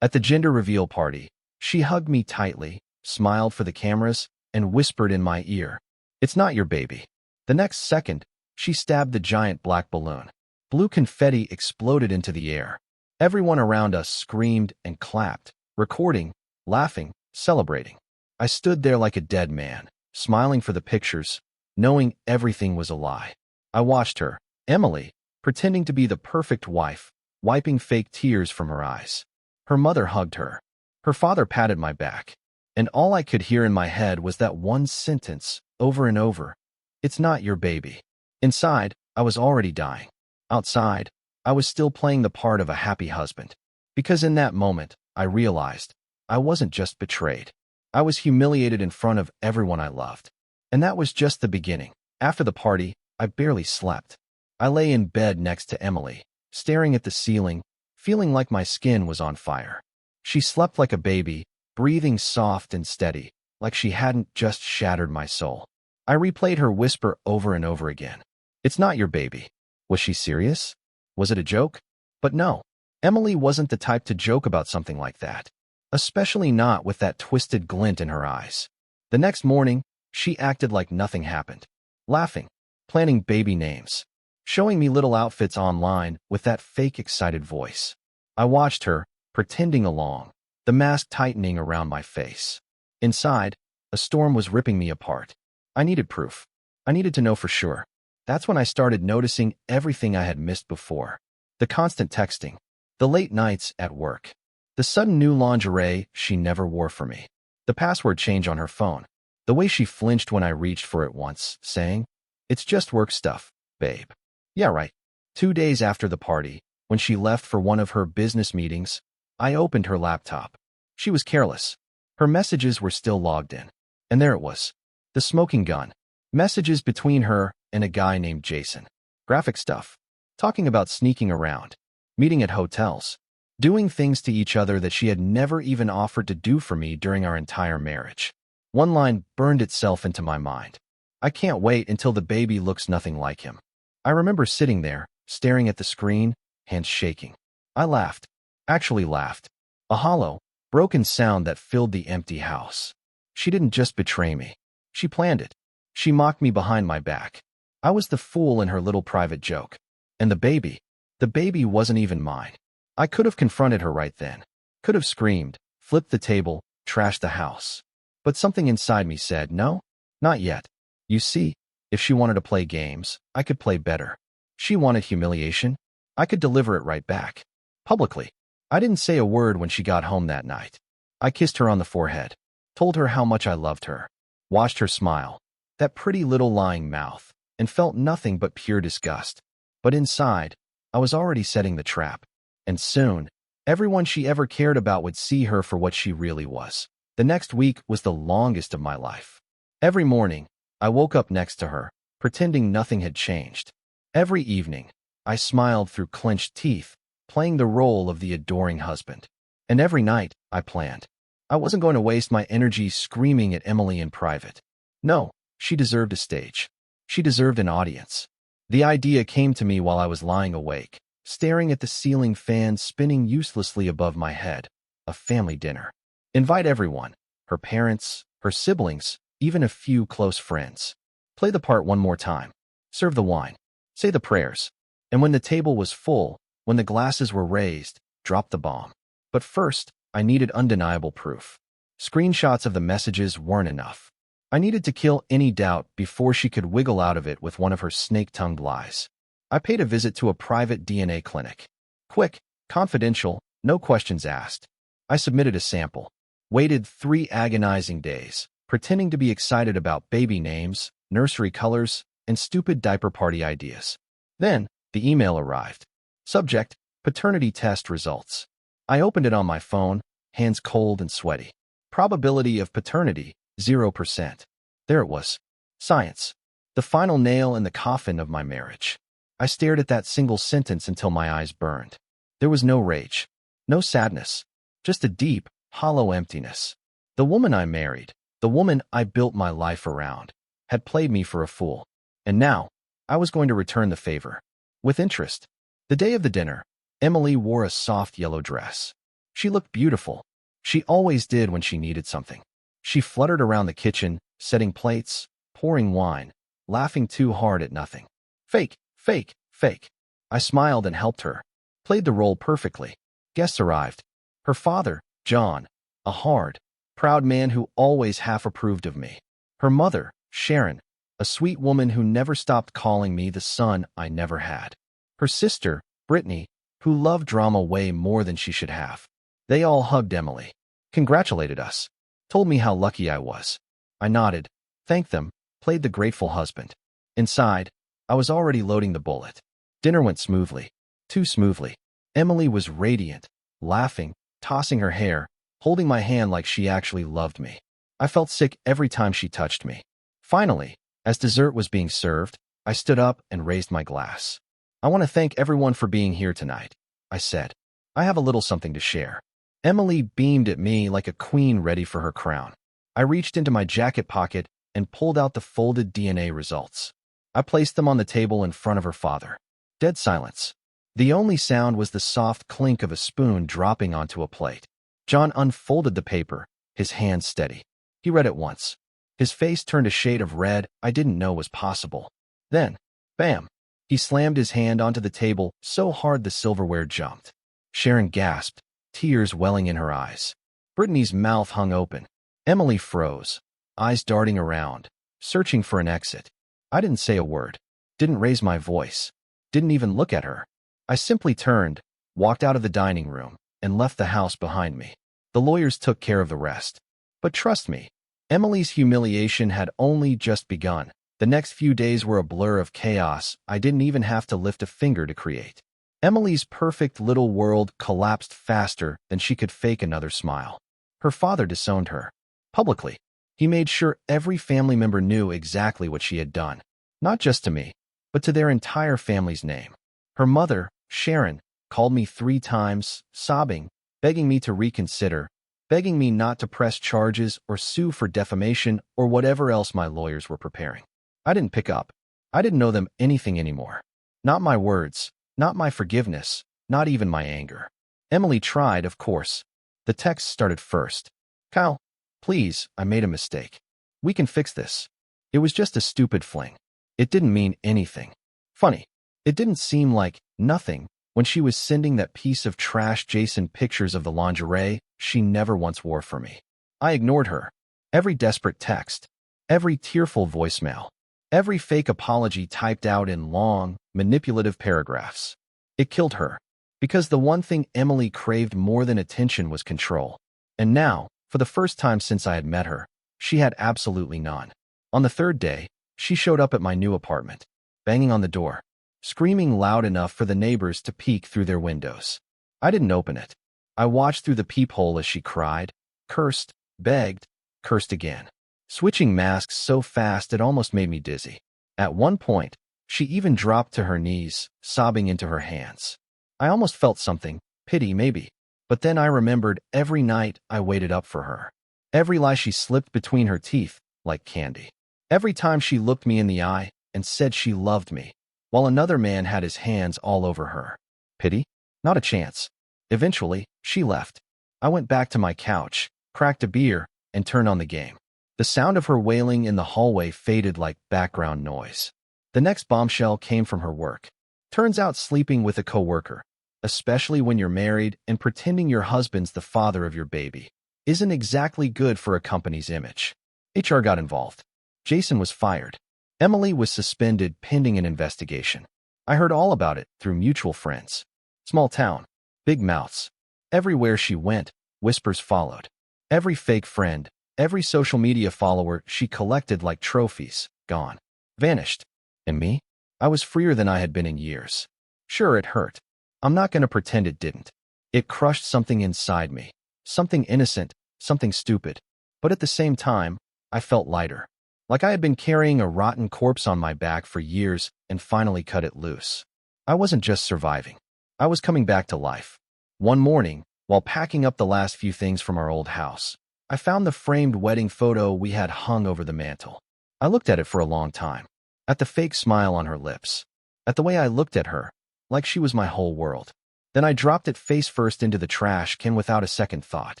At the gender reveal party, she hugged me tightly, smiled for the cameras, and whispered in my ear, "It's not your baby." The next second, she stabbed the giant black balloon. Blue confetti exploded into the air. Everyone around us screamed and clapped, recording, laughing, celebrating. I stood there like a dead man, smiling for the pictures, knowing everything was a lie. I watched her, Emily, pretending to be the perfect wife, wiping fake tears from her eyes. Her mother hugged her. Her father patted my back. And all I could hear in my head was that one sentence, over and over, "It's not your baby." Inside, I was already dying. Outside, I was still playing the part of a happy husband. Because in that moment, I realized I wasn't just betrayed. I was humiliated in front of everyone I loved. And that was just the beginning. After the party, I barely slept. I lay in bed next to Emily, staring at the ceiling, feeling like my skin was on fire. She slept like a baby, breathing soft and steady, like she hadn't just shattered my soul. I replayed her whisper over and over again. "It's not your baby." Was she serious? Was it a joke? But no, Emily wasn't the type to joke about something like that, especially not with that twisted glint in her eyes. The next morning, she acted like nothing happened, laughing, planning baby names, showing me little outfits online with that fake excited voice. I watched her, pretending along, the mask tightening around my face. Inside, a storm was ripping me apart. I needed proof. I needed to know for sure. That's when I started noticing everything I had missed before. The constant texting, the late nights at work, the sudden new lingerie she never wore for me, the password change on her phone, the way she flinched when I reached for it once, saying, "It's just work stuff, babe." Yeah, right. 2 days after the party, when she left for one of her business meetings, I opened her laptop. She was careless. Her messages were still logged in. And there it was. The smoking gun. Messages between her and a guy named Jason. Graphic stuff. Talking about sneaking around. Meeting at hotels. Doing things to each other that she had never even offered to do for me during our entire marriage. One line burned itself into my mind. "I can't wait until the baby looks nothing like him." I remember sitting there, staring at the screen, hands shaking. I laughed. Actually laughed. A hollow, broken sound that filled the empty house. She didn't just betray me. She planned it. She mocked me behind my back. I was the fool in her little private joke. And the baby wasn't even mine. I could have confronted her right then. Could have screamed, flipped the table, trashed the house. But something inside me said, no, not yet. You see, if she wanted to play games, I could play better. She wanted humiliation. I could deliver it right back. Publicly. I didn't say a word when she got home that night. I kissed her on the forehead, told her how much I loved her, watched her smile, that pretty little lying mouth, and felt nothing but pure disgust. But inside, I was already setting the trap. And soon, everyone she ever cared about would see her for what she really was. The next week was the longest of my life. Every morning, I woke up next to her, pretending nothing had changed. Every evening, I smiled through clenched teeth, playing the role of the adoring husband. And every night, I planned. I wasn't going to waste my energy screaming at Emily in private. No, she deserved a stage. She deserved an audience. The idea came to me while I was lying awake, staring at the ceiling fan spinning uselessly above my head. A family dinner. Invite everyone, her parents, her siblings, even a few close friends. Play the part one more time. Serve the wine. Say the prayers. And when the table was full, when the glasses were raised, drop the bomb. But first, I needed undeniable proof. Screenshots of the messages weren't enough. I needed to kill any doubt before she could wiggle out of it with one of her snake-tongued lies. I paid a visit to a private DNA clinic. Quick, confidential, no questions asked. I submitted a sample. Waited 3 agonizing days, pretending to be excited about baby names, nursery colors, and stupid diaper party ideas. Then, the email arrived. Subject, paternity test results. I opened it on my phone, hands cold and sweaty. Probability of paternity, 0%. There it was. Science. The final nail in the coffin of my marriage. I stared at that single sentence until my eyes burned. There was no rage, no sadness, just a deep, hollow emptiness. The woman I married, the woman I built my life around, had played me for a fool. And now, I was going to return the favor. With interest. The day of the dinner, Emily wore a soft yellow dress. She looked beautiful. She always did when she needed something. She fluttered around the kitchen, setting plates, pouring wine, laughing too hard at nothing. Fake, fake, fake. I smiled and helped her. Played the role perfectly. Guests arrived. Her father, John, a hard, proud man who always half approved of me. Her mother, Sharon, a sweet woman who never stopped calling me the son I never had. Her sister, Brittany, who loved drama way more than she should have. They all hugged Emily, congratulated us, told me how lucky I was. I nodded, thanked them, played the grateful husband. Inside, I was already loading the bullet. Dinner went smoothly. Too smoothly. Emily was radiant, laughing, tossing her hair, holding my hand like she actually loved me. I felt sick every time she touched me. Finally, as dessert was being served, I stood up and raised my glass. I want to thank everyone for being here tonight, I said. I have a little something to share. Emily beamed at me like a queen ready for her crown. I reached into my jacket pocket and pulled out the folded DNA results. I placed them on the table in front of her father. Dead silence. The only sound was the soft clink of a spoon dropping onto a plate. John unfolded the paper, his hand steady. He read it once. His face turned a shade of red I didn't know was possible. Then, bam! He slammed his hand onto the table so hard the silverware jumped. Sharon gasped, tears welling in her eyes. Brittany's mouth hung open. Emily froze, eyes darting around, searching for an exit. I didn't say a word, didn't raise my voice, didn't even look at her. I simply turned, walked out of the dining room, and left the house behind me. The lawyers took care of the rest. But trust me, Emily's humiliation had only just begun. The next few days were a blur of chaos I didn't even have to lift a finger to create. Emily's perfect little world collapsed faster than she could fake another smile. Her father disowned her. Publicly. He made sure every family member knew exactly what she had done. Not just to me, but to their entire family's name. Her mother, Sharon, called me 3 times, sobbing, begging me to reconsider, begging me not to press charges or sue for defamation or whatever else my lawyers were preparing. I didn't pick up. I didn't know them anything anymore. Not my words, not my forgiveness, not even my anger. Emily tried, of course. The text started first. Kyle, please, I made a mistake. We can fix this. It was just a stupid fling. It didn't mean anything. Funny, it didn't seem like nothing when she was sending that piece of trash Jason pictures of the lingerie she never once wore for me. I ignored her. Every desperate text, every tearful voicemail, every fake apology typed out in long, manipulative paragraphs. It killed her, because the one thing Emily craved more than attention was control. And now, for the first time since I had met her, she had absolutely none. On the 3rd day, she showed up at my new apartment, banging on the door, screaming loud enough for the neighbors to peek through their windows. I didn't open it. I watched through the peephole as she cried, cursed, begged, cursed again, switching masks so fast it almost made me dizzy. At one point, she even dropped to her knees, sobbing into her hands. I almost felt something, pity maybe, but then I remembered every night I waited up for her. Every lie she slipped between her teeth, like candy. Every time she looked me in the eye and said she loved me, while another man had his hands all over her. Pity? Not a chance. Eventually, she left. I went back to my couch, cracked a beer, and turned on the game. The sound of her wailing in the hallway faded like background noise. The next bombshell came from her work. Turns out sleeping with a coworker, especially when you're married and pretending your husband's the father of your baby, isn't exactly good for a company's image. HR got involved. Jason was fired. Emily was suspended pending an investigation. I heard all about it through mutual friends. Small town, big mouths. Everywhere she went, whispers followed. Every fake friend, every social media follower she collected like trophies, gone. Vanished. And me? I was freer than I had been in years. Sure, it hurt. I'm not going to pretend it didn't. It crushed something inside me. Something innocent, something stupid. But at the same time, I felt lighter. Like I had been carrying a rotten corpse on my back for years and finally cut it loose. I wasn't just surviving. I was coming back to life. One morning, while packing up the last few things from our old house, I found the framed wedding photo we had hung over the mantel. I looked at it for a long time. At the fake smile on her lips. At the way I looked at her, like she was my whole world. Then I dropped it face first into the trash can without a second thought.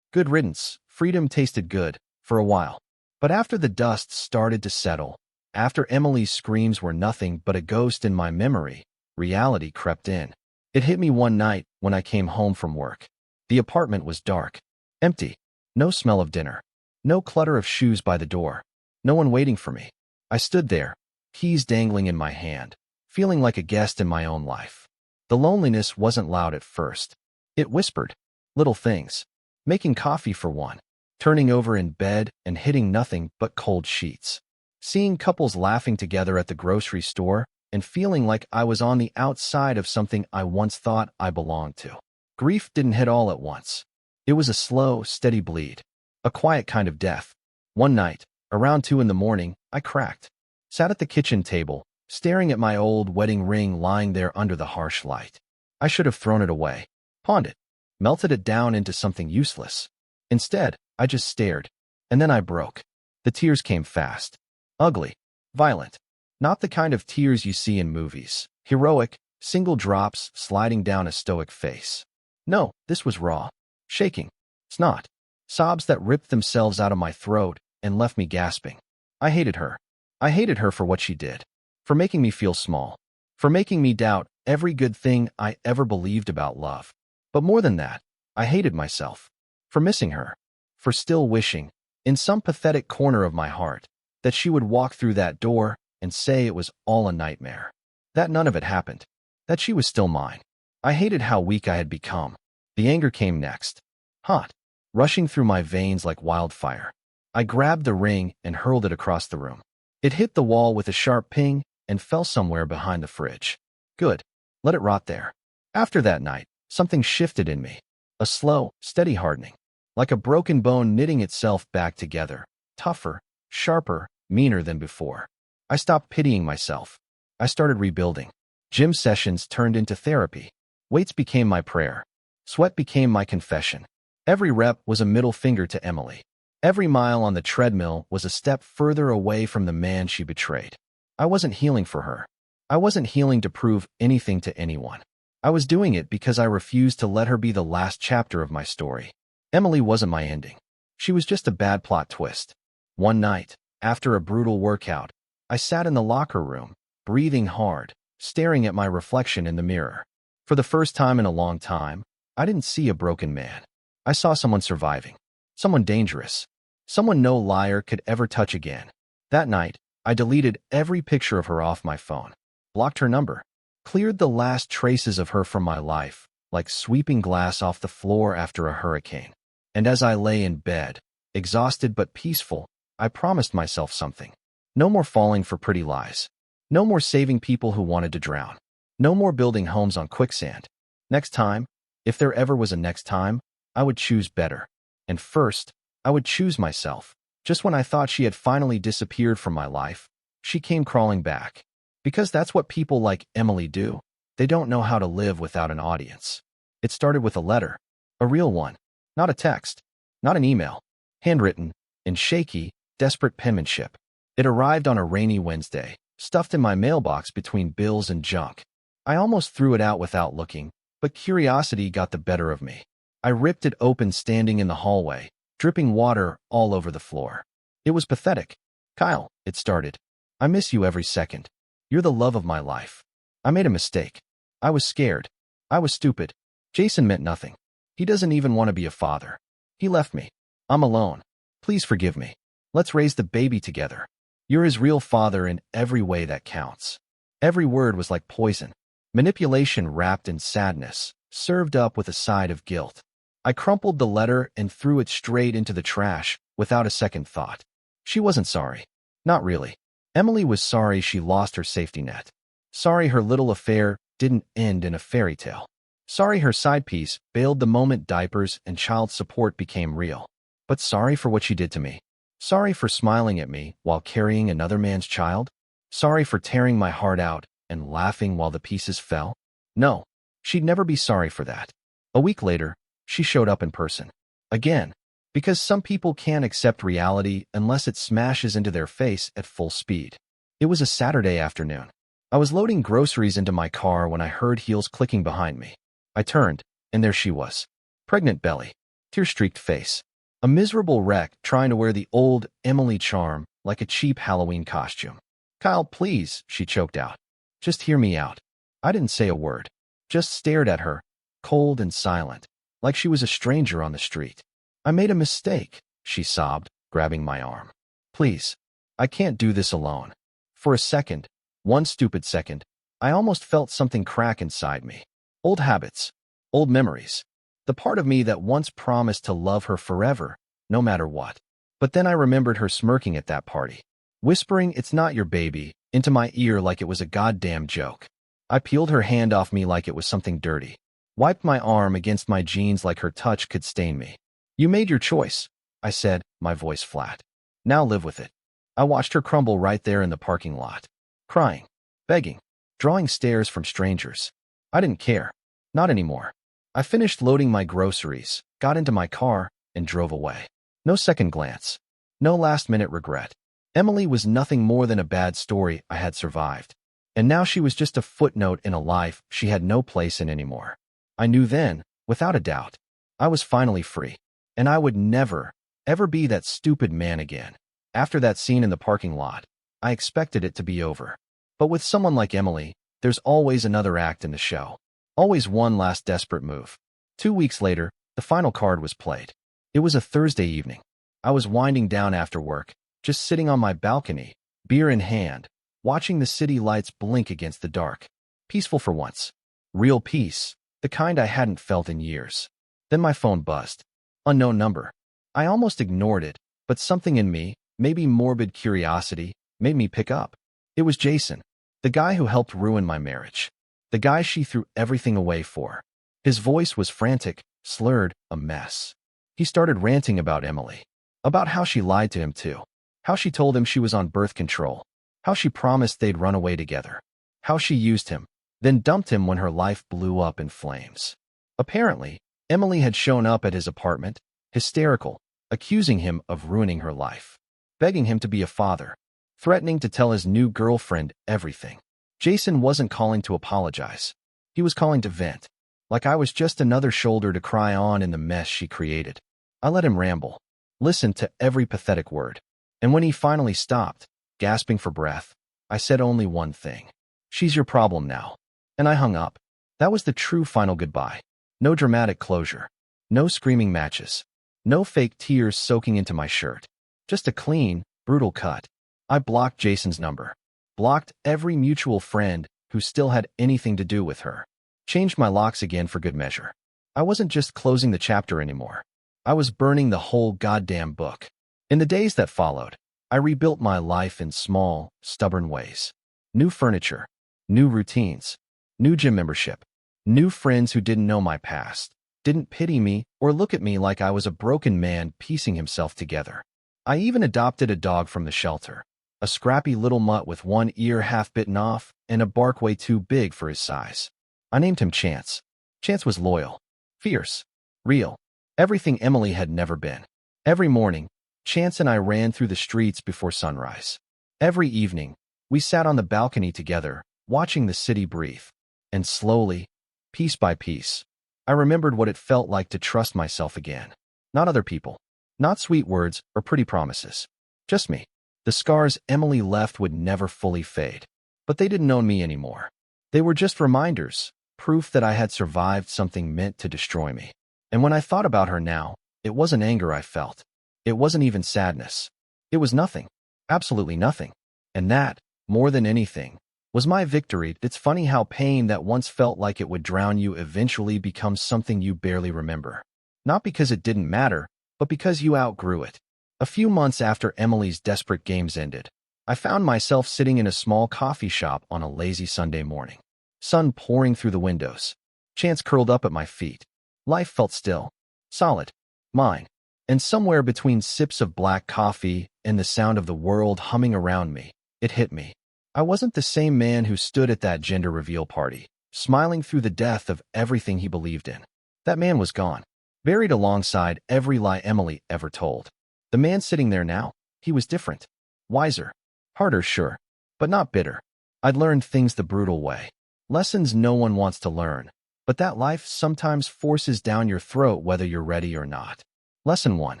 Good riddance. Freedom tasted good, for a while. But after the dust started to settle, after Emily's screams were nothing but a ghost in my memory, reality crept in. It hit me one night when I came home from work. The apartment was dark, empty, no smell of dinner, no clutter of shoes by the door, no one waiting for me. I stood there, keys dangling in my hand, feeling like a guest in my own life. The loneliness wasn't loud at first. It whispered, little things, making coffee for one, turning over in bed and hitting nothing but cold sheets, seeing couples laughing together at the grocery store, and feeling like I was on the outside of something I once thought I belonged to. Grief didn't hit all at once. It was a slow, steady bleed, a quiet kind of death. One night, around 2 a.m, I cracked, sat at the kitchen table, staring at my old wedding ring lying there under the harsh light. I should have thrown it away, pawned it, melted it down into something useless. Instead, I just stared, and then I broke. The tears came fast, ugly, violent. Not the kind of tears you see in movies, heroic, single drops sliding down a stoic face. No, this was raw, shaking, snot, sobs that ripped themselves out of my throat and left me gasping. I hated her. I hated her for what she did, for making me feel small, for making me doubt every good thing I ever believed about love. But more than that, I hated myself, for missing her, for still wishing, in some pathetic corner of my heart, that she would walk through that door and say it was all a nightmare, that none of it happened, that she was still mine. I hated how weak I had become. The anger came next, hot, rushing through my veins like wildfire. I grabbed the ring and hurled it across the room. It hit the wall with a sharp ping and fell somewhere behind the fridge. Good. Let it rot there. After that night, something shifted in me. A slow, steady hardening, like a broken bone knitting itself back together, tougher, sharper, meaner than before. I stopped pitying myself. I started rebuilding. Gym sessions turned into therapy. Weights became my prayer. Sweat became my confession. Every rep was a middle finger to Emily. Every mile on the treadmill was a step further away from the man she betrayed. I wasn't healing for her. I wasn't healing to prove anything to anyone. I was doing it because I refused to let her be the last chapter of my story. Emily wasn't my ending. She was just a bad plot twist. One night, after a brutal workout, I sat in the locker room, breathing hard, staring at my reflection in the mirror. For the first time in a long time, I didn't see a broken man. I saw someone surviving, someone dangerous, someone no liar could ever touch again. That night, I deleted every picture of her off my phone, blocked her number, cleared the last traces of her from my life, like sweeping glass off the floor after a hurricane. And as I lay in bed, exhausted but peaceful, I promised myself something. No more falling for pretty lies. No more saving people who wanted to drown. No more building homes on quicksand. Next time, if there ever was a next time, I would choose better. And first, I would choose myself. Just when I thought she had finally disappeared from my life, she came crawling back. Because that's what people like Emily do. They don't know how to live without an audience. It started with a letter. A real one. Not a text. Not an email. Handwritten, in shaky, desperate penmanship. It arrived on a rainy Wednesday, stuffed in my mailbox between bills and junk. I almost threw it out without looking, but curiosity got the better of me. I ripped it open standing in the hallway, dripping water all over the floor. It was pathetic. Kyle, it started. I miss you every second. You're the love of my life. I made a mistake. I was scared. I was stupid. Jason meant nothing. He doesn't even want to be a father. He left me. I'm alone. Please forgive me. Let's raise the baby together. You're his real father in every way that counts. Every word was like poison. Manipulation wrapped in sadness, served up with a side of guilt. I crumpled the letter and threw it straight into the trash without a second thought. She wasn't sorry. Not really. Emily was sorry she lost her safety net. Sorry her little affair didn't end in a fairy tale. Sorry her side piece bailed the moment diapers and child support became real. But sorry for what she did to me. Sorry for smiling at me while carrying another man's child. Sorry for tearing my heart out and laughing while the pieces fell. No, she'd never be sorry for that. A week later, she showed up in person. Again, because some people can't accept reality unless it smashes into their face at full speed. It was a Saturday afternoon. I was loading groceries into my car when I heard heels clicking behind me. I turned, and there she was. Pregnant belly, tear-streaked face. A miserable wreck trying to wear the old Emily charm like a cheap Halloween costume. "Kyle, please," she choked out. "Just hear me out." I didn't say a word. Just stared at her, cold and silent, like she was a stranger on the street. "I made a mistake," she sobbed, grabbing my arm. "Please. I can't do this alone." For a second, one stupid second, I almost felt something crack inside me. Old habits, old memories. The part of me that once promised to love her forever, no matter what. But then I remembered her smirking at that party, whispering, "It's not your baby," into my ear like it was a goddamn joke. I peeled her hand off me like it was something dirty, wiped my arm against my jeans like her touch could stain me. "You made your choice," I said, my voice flat. "Now live with it." I watched her crumble right there in the parking lot, crying, begging, drawing stares from strangers. I didn't care. Not anymore. I finished loading my groceries, got into my car, and drove away. No second glance. No last-minute regret. Emily was nothing more than a bad story I had survived. And now she was just a footnote in a life she had no place in anymore. I knew then, without a doubt, I was finally free. And I would never, ever be that stupid man again. After that scene in the parking lot, I expected it to be over. But with someone like Emily, there's always another act in the show. Always one last desperate move. 2 weeks later, the final card was played. It was a Thursday evening. I was winding down after work, just sitting on my balcony, beer in hand, watching the city lights blink against the dark. Peaceful for once. Real peace, the kind I hadn't felt in years. Then my phone buzzed. Unknown number. I almost ignored it, but something in me, maybe morbid curiosity, made me pick up. It was Jason, the guy who helped ruin my marriage. The guy she threw everything away for. His voice was frantic, slurred, a mess. He started ranting about Emily. About how she lied to him too. How she told him she was on birth control. How she promised they'd run away together. How she used him, then dumped him when her life blew up in flames. Apparently, Emily had shown up at his apartment, hysterical, accusing him of ruining her life. Begging him to be a father. Threatening to tell his new girlfriend everything. Jason wasn't calling to apologize. He was calling to vent. Like I was just another shoulder to cry on in the mess she created. I let him ramble. Listened to every pathetic word. And when he finally stopped, gasping for breath, I said only one thing. "She's your problem now." And I hung up. That was the true final goodbye. No dramatic closure. No screaming matches. No fake tears soaking into my shirt. Just a clean, brutal cut. I blocked Jason's number. Blocked every mutual friend who still had anything to do with her. Changed my locks again for good measure. I wasn't just closing the chapter anymore. I was burning the whole goddamn book. In the days that followed, I rebuilt my life in small, stubborn ways. New furniture, new routines, new gym membership, new friends who didn't know my past, didn't pity me or look at me like I was a broken man piecing himself together. I even adopted a dog from the shelter. A scrappy little mutt with one ear half bitten off and a bark way too big for his size. I named him Chance. Chance was loyal, fierce, real, everything Emily had never been. Every morning, Chance and I ran through the streets before sunrise. Every evening, we sat on the balcony together, watching the city breathe. And slowly, piece by piece, I remembered what it felt like to trust myself again. Not other people. Not sweet words or pretty promises. Just me. The scars Emily left would never fully fade. But they didn't own me anymore. They were just reminders, proof that I had survived something meant to destroy me. And when I thought about her now, it wasn't anger I felt. It wasn't even sadness. It was nothing. Absolutely nothing. And that, more than anything, was my victory. It's funny how pain that once felt like it would drown you eventually becomes something you barely remember. Not because it didn't matter, but because you outgrew it. A few months after Emily's desperate games ended, I found myself sitting in a small coffee shop on a lazy Sunday morning. Sun pouring through the windows. Chance curled up at my feet. Life felt still. Solid. Mine. And somewhere between sips of black coffee and the sound of the world humming around me, it hit me. I wasn't the same man who stood at that gender reveal party, smiling through the death of everything he believed in. That man was gone. Buried alongside every lie Emily ever told. The man sitting there now, he was different. Wiser. Harder, sure. But not bitter. I'd learned things the brutal way. Lessons no one wants to learn, but that life sometimes forces down your throat whether you're ready or not. Lesson 1.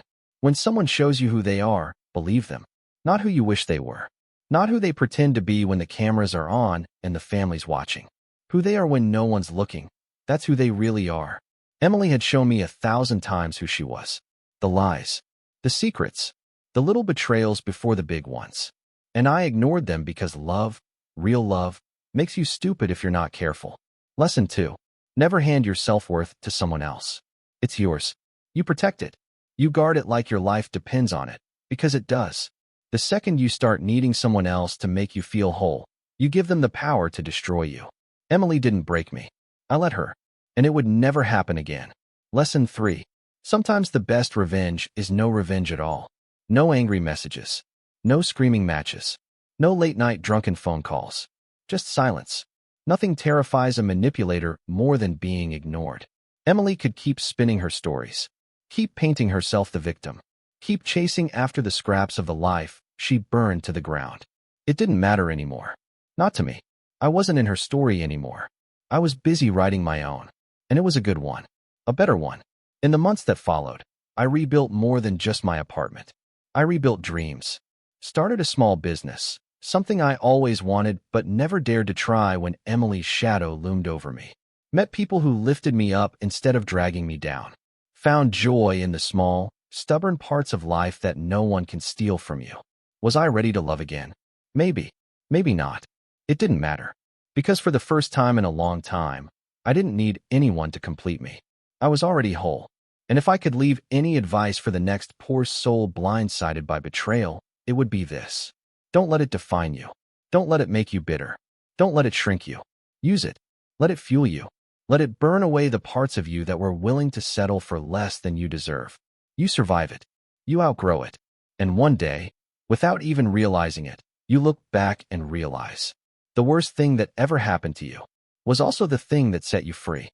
When someone shows you who they are, believe them. Not who you wish they were. Not who they pretend to be when the cameras are on and the family's watching. Who they are when no one's looking. That's who they really are. Emily had shown me 1,000 times who she was. The lies. The secrets. The little betrayals before the big ones. And I ignored them because love, real love, makes you stupid if you're not careful. Lesson 2. Never hand your self-worth to someone else. It's yours. You protect it. You guard it like your life depends on it, because it does. The second you start needing someone else to make you feel whole, you give them the power to destroy you. Emily didn't break me. I let her. And it would never happen again. Lesson 3. Sometimes the best revenge is no revenge at all. No angry messages. No screaming matches. No late-night drunken phone calls. Just silence. Nothing terrifies a manipulator more than being ignored. Emily could keep spinning her stories. Keep painting herself the victim. Keep chasing after the scraps of the life she burned to the ground. It didn't matter anymore. Not to me. I wasn't in her story anymore. I was busy writing my own. And it was a good one. A better one. In the months that followed, I rebuilt more than just my apartment. I rebuilt dreams. Started a small business. Something I always wanted but never dared to try when Emily's shadow loomed over me. Met people who lifted me up instead of dragging me down. Found joy in the small, stubborn parts of life that no one can steal from you. Was I ready to love again? Maybe. Maybe not. It didn't matter. Because for the first time in a long time, I didn't need anyone to complete me. I was already whole. And if I could leave any advice for the next poor soul blindsided by betrayal, it would be this. Don't let it define you. Don't let it make you bitter. Don't let it shrink you. Use it. Let it fuel you. Let it burn away the parts of you that were willing to settle for less than you deserve. You survive it. You outgrow it. And one day, without even realizing it, you look back and realize the worst thing that ever happened to you was also the thing that set you free.